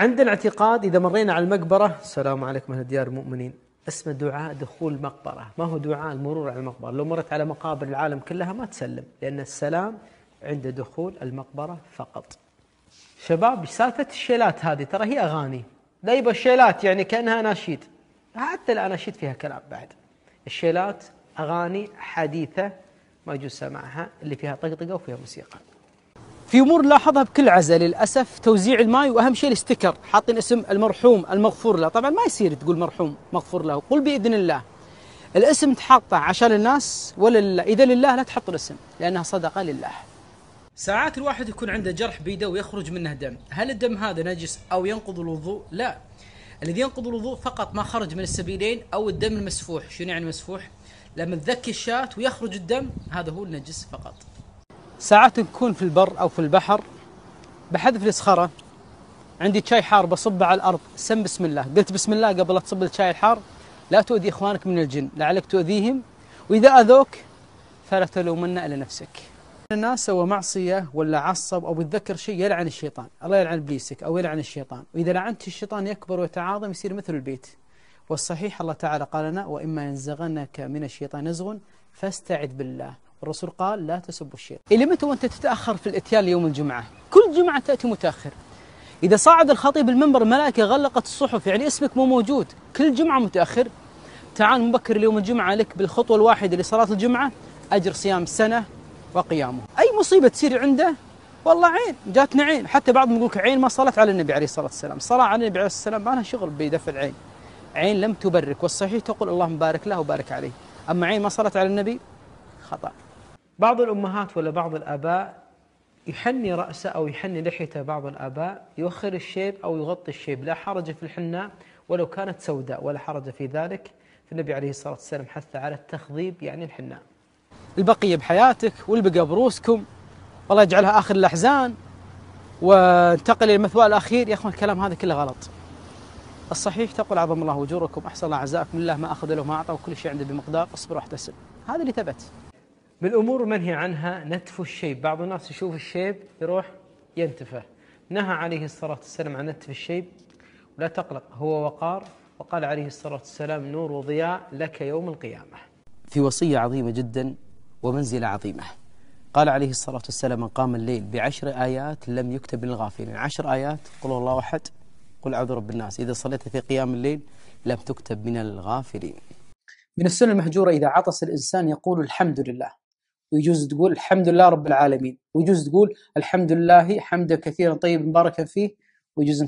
عندنا اعتقاد إذا مرينا على المقبرة السلام عليكم أهل ديار المؤمنين، اسمه دعاء دخول المقبرة، ما هو دعاء المرور على المقبرة. لو مرت على مقابر العالم كلها ما تسلم، لأن السلام عند دخول المقبرة فقط. شباب سالفة الشيلات هذه ترى هي أغاني، لا يبقى الشيلات يعني كأنها أناشيد، حتى الأناشيد فيها كلام بعد. الشيلات أغاني حديثة ما يجوز سماعها، اللي فيها طقطقة وفيها موسيقى. في أمور نلاحظها بكل عزة للأسف، توزيع الماء، وأهم شيء الاستيكر، حاطين اسم المرحوم المغفور له. طبعا ما يصير تقول مرحوم مغفور له، قل بإذن الله. الاسم تحطه عشان الناس ولا لله؟ إذا لله لا تحط الاسم، لأنها صدقة لله. ساعات الواحد يكون عنده جرح بيده ويخرج منه دم، هل الدم هذا نجس أو ينقض الوضوء؟ لا، الذي ينقض الوضوء فقط ما خرج من السبيلين أو الدم المسفوح. شنو يعني مسفوح؟ لما تذكي الشاة ويخرج الدم، هذا هو النجس فقط. ساعات نكون في البر أو في البحر، بحذف الإسخرة، عندي شاي حار بصبه على الأرض، سم بسم الله، قلت بسم الله قبل لا تصب الشاي الحار، لا تؤذي إخوانك من الجن لعلك تؤذيهم، وإذا أذوك فلا تلومن إلا نفسك. الناس سوى معصية ولا عصب أو بيتذكر شيء يلعن الشيطان، الله يلعن إبليسك أو يلعن الشيطان، وإذا لعنت الشيطان يكبر ويتعاظم يصير مثل البيت. والصحيح الله تعالى قال لنا: وإما ينزغنك من الشيطان نزغ فاستعذ بالله. الرسول قال: لا تسبوا الشيطان. إلى متى وأنت تتأخر في الإتيان ليوم الجمعة؟ كل جمعة تأتي متأخر. إذا صعد الخطيب المنبر الملائكة غلقت الصحف، يعني اسمك مو موجود، كل جمعة متأخر. تعال مبكر ليوم الجمعة، لك بالخطوة الواحدة لصلاة الجمعة أجر صيام سنة وقيامه. أي مصيبة تصير عنده والله عين، جاتنا عين. حتى بعضهم يقولك عين ما صلت على النبي عليه الصلاة والسلام. الصلاة على النبي عليه الصلاة والسلام ما لها شغل بدفع العين، عين لم تبرك، والصحيح تقول اللهم بارك له وبارك عليه. أما عين ما صلت على النبي خطأ. بعض الأمهات ولا بعض الآباء يحني رأسه أو يحني لحيته، بعض الآباء يؤخر الشيب أو يغطي الشيب، لا حرج في الحناء ولو كانت سوداء، ولا حرج في ذلك. فالنبي عليه الصلاة والسلام حث على التخضيب يعني الحناء. البقية بحياتك والبقى بروسكم، والله يجعلها آخر الأحزان وانتقل إلى المثوى الأخير. يا أخوان الكلام هذا كله غلط. الصحيح تقول: عظم الله أجوركم، أحسن الله عزاءكم، لله ما أخذ له ما أعطى، وكل شيء عنده بمقدار، اصبر واحتسب. هذا اللي ثبت. من الأمور المنهي عنها نتف الشيب. بعض الناس يشوف الشيب يروح ينتفه، نهى عليه الصلاة والسلام عن نتف الشيب. ولا تقلق، هو وقار، وقال عليه الصلاة والسلام: نور وضياء لك يوم القيامة. في وصية عظيمة جدا ومنزلة عظيمة. قال عليه الصلاة والسلام: من قام الليل ب10 آيات لم يكتب من الغافلين. 10 آيات: قل الله أحد، قل أعوذ برب الناس، إذا صليت في قيام الليل لم تكتب من الغافلين. من السنة المهجورة إذا عطس الإنسان يقول الحمد لله، ويجوز تقول الحمد لله رب العالمين، ويجوز تقول الحمد لله حمدا كثيرا طيبا مباركا فيه، ويجوز